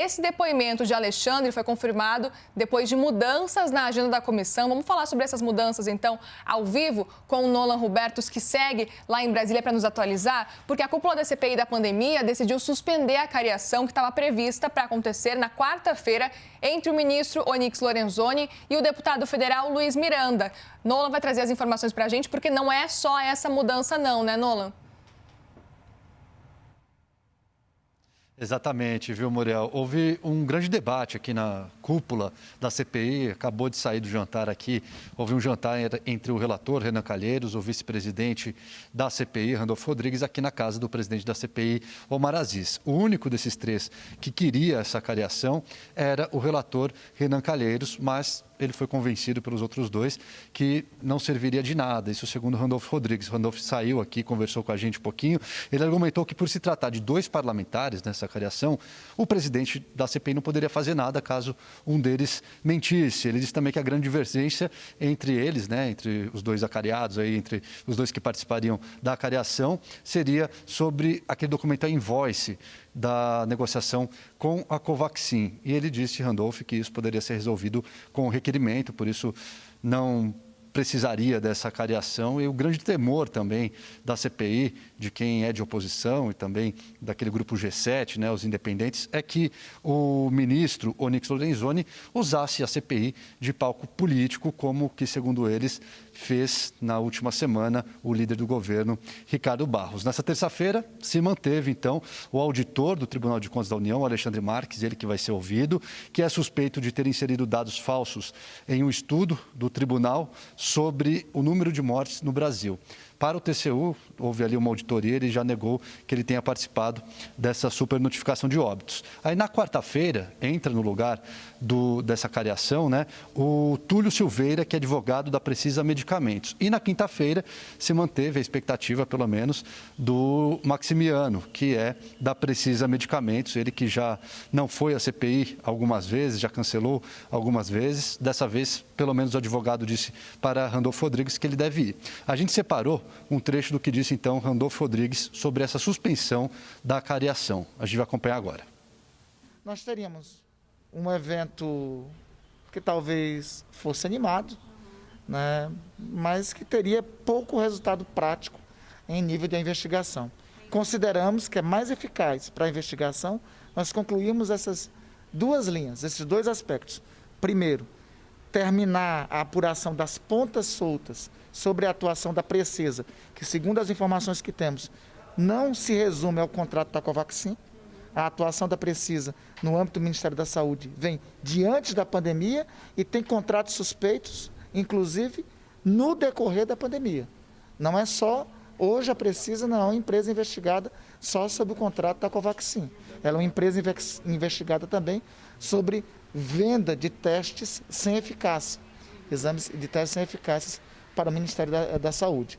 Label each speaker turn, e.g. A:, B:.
A: Esse depoimento de Alexandre foi confirmado depois de mudanças na agenda da comissão. Vamos falar sobre essas mudanças, então, ao vivo, com o Nolan Hubertus, que segue lá em Brasília para nos atualizar, porque a cúpula da CPI da pandemia decidiu suspender a cariação que estava prevista para acontecer na quarta-feira entre o ministro Onyx Lorenzoni e o deputado federal Luiz Miranda. Nolan vai trazer as informações para a gente, porque não é só essa mudança não, né, Nolan?
B: Exatamente, viu, Muriel? Houve um grande debate aqui na cúpula da CPI, acabou de sair do jantar aqui. Houve um jantar entre o relator, Renan Calheiros, o vice-presidente da CPI, Randolfo Rodrigues, aqui na casa do presidente da CPI, Omar Aziz. O único desses três que queria essa cariação era o relator Renan Calheiros, mas ele foi convencido pelos outros dois que não serviria de nada. Isso segundo Randolfo Rodrigues. Randolfo saiu aqui, conversou com a gente um pouquinho. Ele argumentou que, por se tratar de dois parlamentares nessa cariação, o presidente da CPI não poderia fazer nada caso um deles mentisse. Ele disse também que a grande divergência entre eles, entre os dois acariados, entre os dois que participariam da acariação, seria sobre aquele documento, a invoice da negociação com a Covaxin. E ele disse, Randolph, que isso poderia ser resolvido com requerimento, por isso não precisaria dessa cariação. E o grande temor também da CPI, de quem é de oposição e também daquele grupo G7, os independentes, é que o ministro Onyx Lorenzoni usasse a CPI de palco político, como que, segundo eles, fez na última semana o líder do governo, Ricardo Barros. Nessa terça-feira, se manteve, então, o auditor do Tribunal de Contas da União, Alexandre Marques, ele que vai ser ouvido, que é suspeito de ter inserido dados falsos em um estudo do tribunal sobre o número de mortes no Brasil. Para o TCU, houve ali uma auditoria, ele já negou que ele tenha participado dessa supernotificação de óbitos. Aí, na quarta-feira, entra no lugar dessa cariação, o Túlio Silveira, que é advogado da Precisa Medicamentos. E na quinta-feira se manteve a expectativa, pelo menos, do Maximiano, que é da Precisa Medicamentos, ele que já não foi à CPI algumas vezes, já cancelou algumas vezes. Dessa vez, pelo menos o advogado disse para Randolfo Rodrigues que ele deve ir. A gente separou um trecho do que disse, então, Randolfo Rodrigues sobre essa suspensão da cariação. A gente vai acompanhar agora.
C: Nós teríamos um evento que talvez fosse animado, mas que teria pouco resultado prático em nível de investigação. Consideramos que é mais eficaz para a investigação nós concluirmos essas duas linhas, esses dois aspectos. Primeiro, terminar a apuração das pontas soltas sobre a atuação da Precisa, que, segundo as informações que temos, não se resume ao contrato da Covaxin. A atuação da Precisa no âmbito do Ministério da Saúde vem diante da pandemia e tem contratos suspeitos, inclusive, no decorrer da pandemia. Não é só, hoje a Precisa não é uma empresa investigada só sobre o contrato da Covaxin. Ela é uma empresa investigada também sobre venda de testes sem eficácia, exames de testes sem eficácia para o Ministério da Saúde.